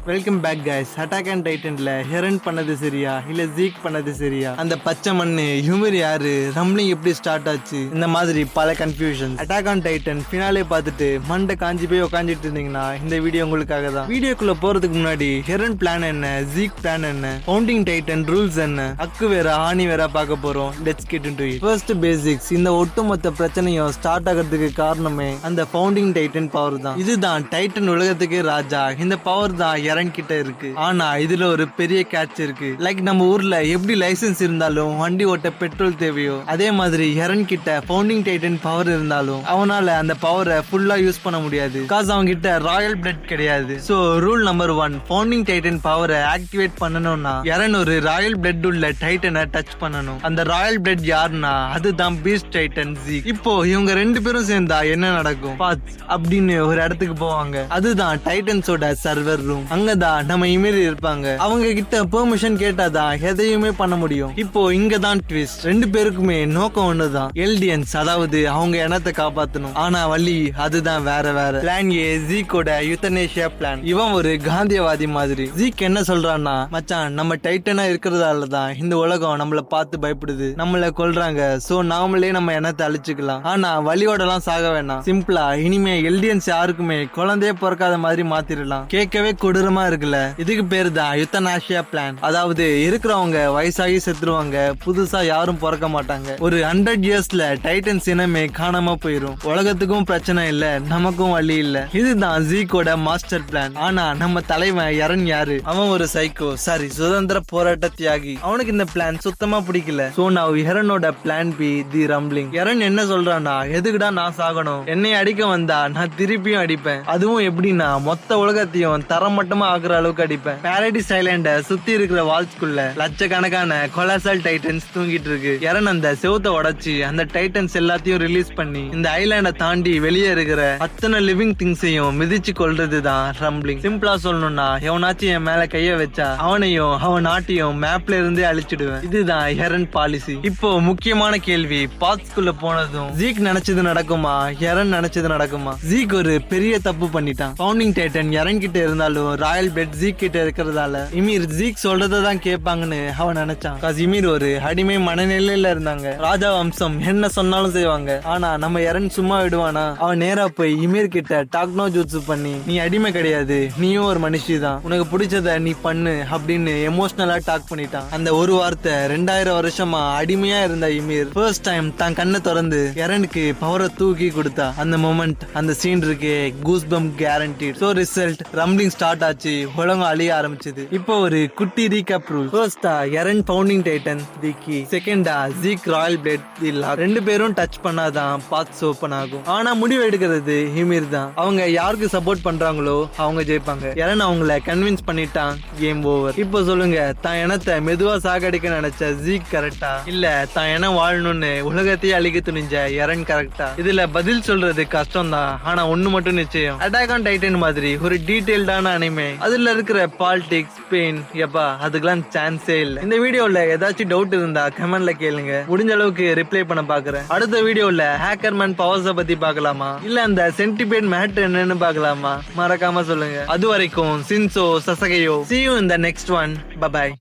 Welcome back guys. Attack on டைட்டன்ல Eren பண்ணது சரியா இல்ல ஜீக் பண்ணது சரியா, அந்த பச்சை மண்ணு ஹியூமர் யாரு, ரம்லிங் எப்படி ஸ்டார்ட் ஆச்சு, இந்த மாதிரி பல confusion. Attack on Titan finale பார்த்துட்டு மண்டை காஞ்சி போய் உட்காந்துட்டு இருந்தீங்கன்னா இந்த வீடியோ உங்களுக்காக தான். வீடியோக்குள்ள போறதுக்கு முன்னாடி ஹெரன் பிளான் என்ன, ஜீக் பிளான் என்ன, ஃபவுண்டிங் டைட்டன் ரூல்ஸ் என்ன, அக்கு வேற ஆணி வேற பார்க்க போறோம். Let's get into it. First basics. இந்த ஒட்டுமொத்த பிரச்சனையும் ஸ்டார்ட் ஆகிறதுக்கு காரணமே அந்த ஃபவுண்டிங் டைட்டன் பவர் தான். இதுதான் டைட்டன் உலகத்துக்கு ராஜா. இந்த பவர் தான் ஹெரன் கிட்ட இருக்கு. ஆனா இதுல ஒரு பெரிய கேட்ச் இருக்கு. லைக் நம்ம ஊர்ல எப்படி லைசன்ஸ் இருந்தாலும் வண்டி ஓட்ட பெட்ரோல் தேவையோ, அதே மாதிரி ஹெரன் கிட்ட ஃபவுண்டிங் டைட்டன் பவர் இருந்தாலும் அவனால அந்த பவரை ஃபுல்லா யூஸ் பண்ண முடியாது. காஸ் அவங்க கிட்ட ராயல் பிளட் கிடையாது. So rule number 1, founding Titan பவரை ஆக்டிவேட் பண்ணணும்னா ஹெரன் ஒரு ராயல் பிளட் உள்ள டைட்டனை டச் பண்ணணும். அந்த ராயல் பிளட் யாருன்னா அதுதான் பீஸ்ட் டைட்டன் ஜீக். இப்போ இவங்க ரெண்டு பேரும் சேர்ந்தா என்ன நடக்கும் பாத் அப்படின்னு ஒரு இடத்துக்கு போவாங்க. அதுதான் டைட்டன்ஸோட சர்வர் ரூம். அங்கதான் நம்ம இமேரி இருப்பாங்க. அவங்க கிட்ட பெர்மிஷன் கேட்டாதான் எதையுமே பண்ண முடியும். இப்போ இங்க தான் ட்விஸ்ட். ரெண்டு பேருக்குமே நோக்கம் ஒண்ணுதான், எல்டியன்ஸ், அதாவது அவங்க இனத்தை காப்பாத்தணும். ஆனா வள்ளி அதுதான் வேற வேற. பிளான் ஏ ஜீக்கோட யுத்தனேஷியா பிளான். இவன் ஒரு காந்தியவாதி மாதிரி. ஜீக் என்ன சொல்றான்னா, மச்சான் நம்ம டைட்டனா இருக்கிறதாலதான் இந்த உலகம் நம்மள பார்த்து பயப்படுது, நம்மள கொல்றாங்க. சோ நாமளே நம்ம இனத்தை அழிச்சுக்கலாம். ஆனா வலியோட எல்லாம் சாக வேணாம். சிம்பிளா இனிமே எல்டியன்ஸ் யாருக்குமே குழந்தையே பிறக்காத மாதிரி மாத்திரலாம். கேட்கவே கொடூரமா இருக்குல்ல. இதுக்கு பேரு தான் யுத்தனாஷியா பிளான். அதாவது இருக்கிறவங்க வயசாகி செத்துருவாங்க, புதுசா யாரும் பிறக்க மாட்டாங்க. ஒரு 100 இயர்ஸ்ல டைட்டன்ஸ் இனமே காணாம போயிரும். உலகத்துக்கும் பிரச்சனை இல்ல, நமக்கும் வழி இல்ல. இதுதான் ஜீக்கோட மாஸ்டர் பிளான். ஆனா நம்ம தலைவன் ஹெரன் யாரு? அவன் ஒரு சைக்கோ, சாரி சுதந்திர போராட்ட தியாகி. அவனுக்கு இந்த பிளான் சுத்தமா பிடிக்கல. சோ நான் ஹெரனோட பிளான் பி, தி ரம்பிளிங். ஹெரன் என்ன சொல்றான்னா, எதுக்குடா நான் சாகணும், என்னை அடிக்க வந்தா நான் திருப்பியும் அடிப்பேன். அதுவும் எப்படின்னா மொத்த உலகத்தையும் தரமட்டமா ஆகுற அளவுக்கு அடிப்பேன். பாரடைஸ் ஐலாண்ட சுத்தி இருக்கிற வால்ஸ்குள்ள லட்சக்கணக்கான கொலாசல் டைட்டன்ஸ் தூங்கிட்டு இருக்கு. ஹெரன் அந்த செவுத்த உடைச்சு அந்த டைட்டன்ஸ் எல்லாத்தையும் ரிலீஸ் பண்ணி இந்த ஐலாண்ட தாண்டி வெளியே இருக்கிற அத்தனை லிவிங் திங்ஸையும் மிதிச்சு கொள்றதுதான் ரம்பிளிங். சிம்பிளா சொல்லணும்னா, எவனாச்சும் என் மேல கைய வச்சா அவனையும் அவன் நாட்டையும் மேப்ல இருந்தே அழிச்சிடுவேன். இதுதான் ஹெரன் பாலிசி. இப்போ முக்கியமான கேள்வி, பாத்ஸ்குள்ள போனதும் ஜீக் நினைச்சது நடக்குமா, ஹெரன் நினைச்சது நடக்குமா? ஜீக் ஒரு பெரிய தப்பு பண்ணிட்டான். ஃபவுண்டிங் டைட்டன் ஹெரன் கிட்ட இருந்தாலும் ராயல் பெட் ஜீக் கிட்ட இருக்கிறதால இமீர் ஜீக் சொல்றதான் கேட்பாங்கன்னு அவன் நினைச்சான். இமீர் ஒரு அடிமை மனநிலையில இருந்தாங்க. ராஜா வம்சம் என்ன சொன்னாலும் செய்வாங்க. ஆனா நம்ம ஹெரன் சும்மா விடுவானா? அவன் நேரா போய் இமீர் கிட்ட டாக்னோ ஜூட்ஸு பண்ணி, நீ அடிமை கிடையாது, நீயும் ஒரு மனுஷி தான், உனக்கு பிடிச்சத நீ பண்ணு அப்படின்னு எமோஷனலா டாக் பண்ணிட்டான். அந்த ஒரு வார்த்தை 2000 வருஷமா அடிமையா இருந்த இமீர் ஃபர்ஸ்ட் டைம் தான் கண்ணை திறந்து ஹெரனுக்கு பவரை தூக்கி கொடுத்தா. அந்த மொமெண்ட், அந்த சீன் இருக்கு, goose bump guaranteed. So result, rumbling start ஆச்சு, உலகம் அழிய ஆரம்பிச்சது. இப்போ ஒரு குட்டி ரீகேப் ரூல். ஃபர்ஸ்டா Eren founding titan the key. செகண்டா Zeke royal blood the lock. ரெண்டு பேரும் டச் பண்ணாதான் பாத்ஸ் ஓபன் ஆகும். ஆனா முடிவு எடுக்கிறது ஹிமிர் தான். அவங்க யாருக்கு சப்போர்ட் பண்றாங்களோ அவங்க ஜெயிப்பாங்க. ஹெரன் அவங்கள கன்வின்ஸ் பண்ணிட்டான், கேம் ஓவர். இப்போ சொல்லுங்க, தான் இனத்தை மெதுவா சாகடிக்க நினைச்ச ஜீக் கரெக்டா, இல்ல தான் இனம் வாழணும்னு உலகத்தையே அழிக்க துணிஞ்ச ஹெரன் கரெக்டா? இதுல பதில் சொல்றது கஷ்டம் தான். ஆனா ஒண்ணு மட்டும் நிச்சயம், அட்டாக் ஆன் டைட்டன் மாதிரி ஒரு டீடைல்டான அனிமே, அதுல இருக்கிற பாலிடிக்ஸ், பெயின், எப்பா அதுக்கெல்லாம் சான்ஸே இல்ல. இந்த வீடியோல ஏதாச்சும் டவுட் இருந்தா கமெண்ட்ல கேளுங்க, முடிஞ்ச அளவுக்கு ரிப்ளை பண்ண பாக்குறேன். அடுத்த வீடியோல ஹேக்கர்மேன் பவர்ஸ பத்தி பார்க்கலாமா, இல்ல அந்த சென்டிபேட் மேட்டர் என்னன்னு பார்க்கலாமா? மறக்காம சொல்லுங்க. அது வரைக்கும் Shinzo சசகையோ. See you in the next one. Bye bye.